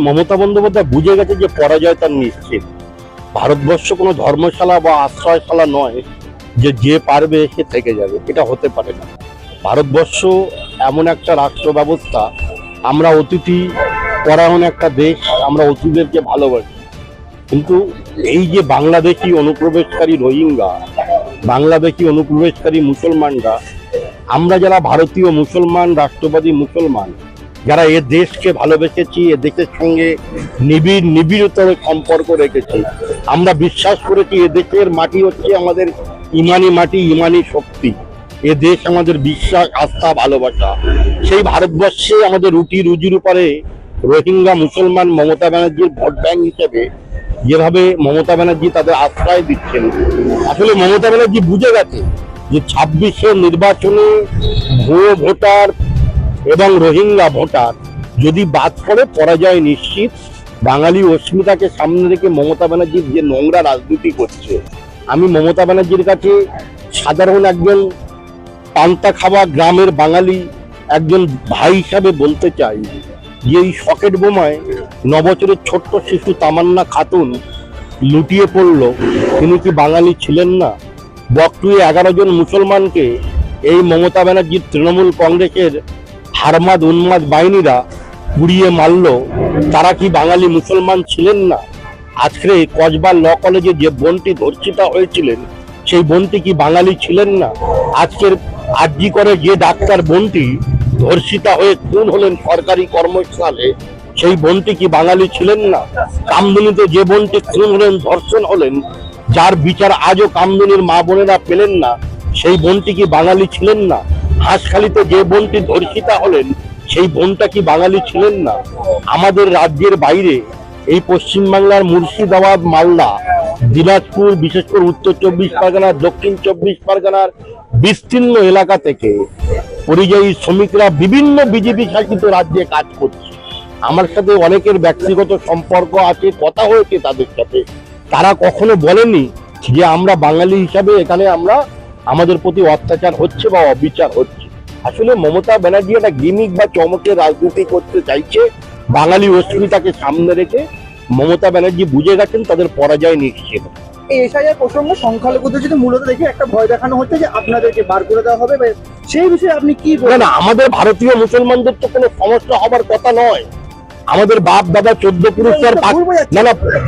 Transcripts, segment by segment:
মমতা বন্দ্যোপাধ্যায় বুঝে গেছে যে পরাজয় তার নিশ্চিত। ভারতবর্ষ কোনো ধর্মশালা বা আশ্রয়শালা নয় যে পারবে সে থেকে যাবে, এটা হতে পারে না। ভারতবর্ষ এমন একটা রাষ্ট্র ব্যবস্থা, আমরা অতিথি পরায়ণ একটা দেশ, আমরা অতিথিদেরকে ভালোবাসি। কিন্তু এই যে বাংলাদেশি অনুপ্রবেশকারী রোহিঙ্গা, বাংলাদেশি অনুপ্রবেশকারী মুসলমানরা, আমরা যারা ভারতীয় মুসলমান, রাষ্ট্রবাদী মুসলমান, যারা এ দেশকে ভালোবেসেছি, এ দেশের সঙ্গে নিবিড়তর সম্পর্ক রেখেছি, আমরা বিশ্বাস করেছি এ দেশের মাটি হচ্ছে আমাদের ইমানি মাটি, ইমানি শক্তি। এ দেশ আমাদের বিশ্বাস, আস্থা, ভালোবাসা। সেই ভারতবর্ষে আমাদের রুটি রুজির উপরে রোহিঙ্গা মুসলমান মমতা ব্যানার্জির ভোট ব্যাংক হিসেবে যেভাবে মমতা ব্যানার্জি তাদের আশ্রয় দিচ্ছেন, আসলে মমতা ব্যানার্জি বুঝে গেছে যে 26-এর নির্বাচনে ভুয়ো ভোটার এবং রোহিঙ্গা ভোটার যদি বাদ পড়ে পরাজয় নিশ্চিত। বাঙালি অস্মিতাকে সামনে রেখে মমতা ব্যানার্জির যে নোংরা রাজনীতি করছে, আমি মমতা ব্যানার্জির কাছে সাধারণ একজন পান্তা খাওয়া গ্রামের বাঙালি একজন ভাই হিসাবে বলতে চাই যে এই সকেট বোমায় 9 বছরের ছোট্ট শিশু তামান্না খাতুন লুটিয়ে পড়ল, তিনি কি বাঙালি ছিলেন না? বকটুয়ে 11 জন মুসলমানকে এই মমতা ব্যানার্জির তৃণমূল কংগ্রেসের হারমাদ উন্মাদ বাহিনীরা পুড়িয়ে মারল, তারা কি বাঙালি মুসলমান ছিলেন না? আজকে কসবা ল কলেজে যে বোনটি ধর্ষিতা হয়েছিলেন, সেই বোনটি কি বাঙালি ছিলেন না? আজকের আরজি করে যে ডাক্তার বোনটি ধর্ষিতা হয়ে খুন হলেন সরকারি কর্মস্থলে, সেই বোনটি কি বাঙালি ছিলেন না? কামদুনিতে যে বোনটি খুন হলেন, ধর্ষণ হলেন, যার বিচার আজও কামদুনির মা বোনেরা পেলেন না, সেই বোনটি কি বাঙালি ছিলেন না? হাঁসখালিতে যে বোনটি ধর্ষিতা হলেন, সেই বোনটা কি বাঙালি ছিলেন না? আমাদের রাজ্যের বাইরে এই পশ্চিমবাংলার মুর্শিদাবাদ, মালদা, দিনাজপুর, বিশেষ করে উত্তর 24 পরগনা, দক্ষিণ 24 পরগনার বিস্তীর্ণ এলাকা থেকে পরিযায়ী শ্রমিকরা বিভিন্ন বিজেপি শাসিত রাজ্যে কাজ করছে। আমার সাথে অনেকের ব্যক্তিগত সম্পর্ক আছে, কথা হয়েছে তাদের সাথে। তারা কখনো বলেনি যে আমরা বাঙালি হিসাবে এখানে আমাদের প্রতি অত্যাচার হচ্ছে বা অবিচার হচ্ছে। আসলে মমতা ব্যানার্জি একটা গিমিক বা চমকের রাজনীতি করতে চাইছে। বাঙালি অস্মিতাকে সামনে রেখে মমতা ব্যানার্জি বুঝে গেছেন তাদের পরাজয় নিশ্চিত। এই এসআইআর প্রসঙ্গে সংখ্যালঘুদের যদি মূলত দেখে একটা ভয় দেখানো হচ্ছে যে আপনাদেরকে বার করে দেওয়া হবে, সেই বিষয়ে আপনি কি বলেন? না, আমাদের ভারতীয় মুসলমানদের তো কোনো সমস্যা হবার কথা নয়। আমাদের বাপ দাদা 14 পুরুষের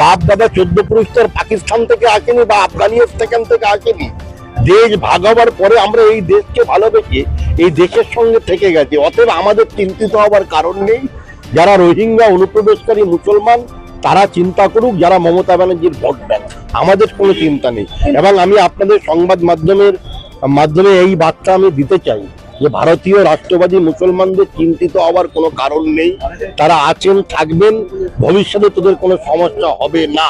বাপ দাদা 14 পুরুষের পাকিস্তান থেকে আসেনি বা আফগানিস্তান থেকে আসেনি। দেশ ভাগ হবার পরে আমরা এই দেশকে ভালোবেসে এই দেশের সঙ্গে থেকে গেছি। অতএব আমাদের চিন্তিত হবার কারণ নেই। যারা রোহিঙ্গা অনুপ্রবেশকারী মুসলমান তারা চিন্তা করুক, যারা মমতা ব্যানার্জির ভোট দেন, আমাদের কোনো চিন্তা নেই। এবং আমি আপনাদের সংবাদ মাধ্যমে এই বার্তা আমি দিতে চাই যে ভারতীয় রাষ্ট্রবাদী মুসলমানদের চিন্তিত হওয়ার কোনো কারণ নেই। তারা আছেন, থাকবেন, ভবিষ্যতে তোদের কোনো সমস্যা হবে না,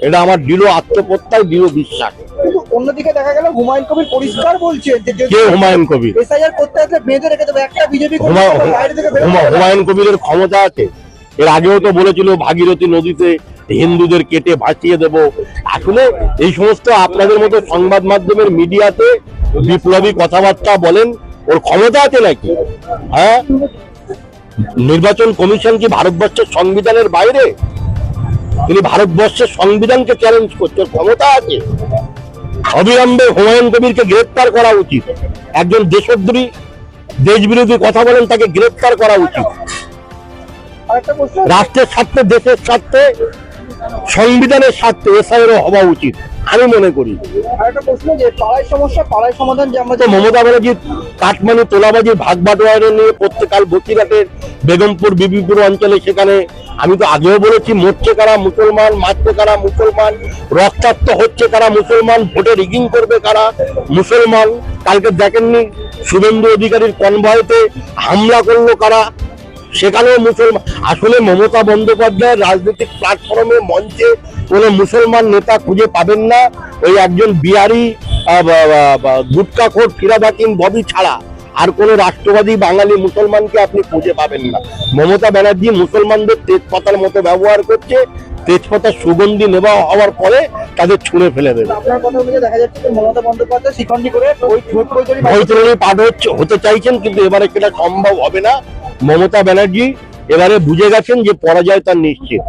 এটা আমার দৃঢ় আত্মপ্রত্যয়, দৃঢ় বিশ্বাস। কিন্তু অন্যদিকে দেখা গেল হুমায়ুন কবির পরিষ্কার বলছেন যে কে হুমায়ুন কবির? এসআইআর করতে আসলে বেঁধে রেখে দেবে একটা বিজেপি। হুমায়ুন কবিরের ক্ষমতা আছে? এর আগেও তো বলেছিল ভাগীরথী নদীতে হিন্দুদের কেটে ভাসিয়ে দেব। আসলে এই সমস্ত আপনাদের মতো সংবাদ মাধ্যমের মিডিয়াতে বিপ্লবী কথাবার্তা বলেন, ওর ক্ষমতা আছে নাকি? হ্যাঁ, নির্বাচন কমিশন কি ভারতবর্ষের সংবিধানের বাইরে? তিনি ভারতবর্ষের সংবিধানকে চ্যালেঞ্জ করছে, ক্ষমতা আছে। অবিলম্বে হুমায়ুন কবিরকে গ্রেফতার করা উচিত। একজন দেশদ্রোহী, দেশ বিরোধী কথা বলেন, তাকে গ্রেফতার করা উচিত। রাষ্ট্রের স্বার্থে, দেশের স্বার্থে, সংবিধানের স্বার্থে এসআইআর হওয়া উচিত আমি মনে করি। আরেকটা প্রশ্ন, যে পাড়ায় সমস্যা পাড়ায় সমাধান, যে আমরা মমতা ব্যানার্জির কাটমানি তোলাবাজির ভাগ বাটোয়ারা নিয়ে প্রত্যেকাল বসিরহাটের বেগমপুর, বিবিপুর অঞ্চলে, সেখানে আমি তো আগেও বলেছি, মরছে কারা মুসলমান, মারছে কারা মুসলমান, রক্তাক্ত হচ্ছে কারা মুসলমান, ভোটে রিগিং করবে কারা মুসলমান। কালকে দেখেননি শুভেন্দু অধিকারীর কনভয়েতে হামলা করলো কারা, সেখানেও মুসলমান। আসলে মমতা বন্দ্যোপাধ্যায়ের রাজনৈতিক প্ল্যাটফর্মে, মঞ্চে কোনো মুসলমান নেতা খুঁজে পাবেন না। ওই একজন বিহারি গুটকাখোর ফিরাদ হাকিম ববি ছাড়া আর কোনো রাষ্ট্রবাদী বাঙালি মুসলমানকে আপনি খুঁজে পাবেন না। মমতা ব্যানার্জি মুসলমানদের তেজপাতার মতো ব্যবহার করছে। তেজপাতার সুগন্ধি নেওয়া হওয়ার পরে তাদের ছুঁড়ে ফেলে দেবে। আপনার কথা অনুযায়ী দেখা যাচ্ছে মমতা বন্দ্যোপাধ্যায় শিখণ্ডী করে বৈতরণী পাঠ হতে চাইছেন, কিন্তু এবারে সেটা সম্ভব হবে না। মমতা ব্যানার্জি এবারে বুঝে গেছেন যে পরাজয় তার নিশ্চিত।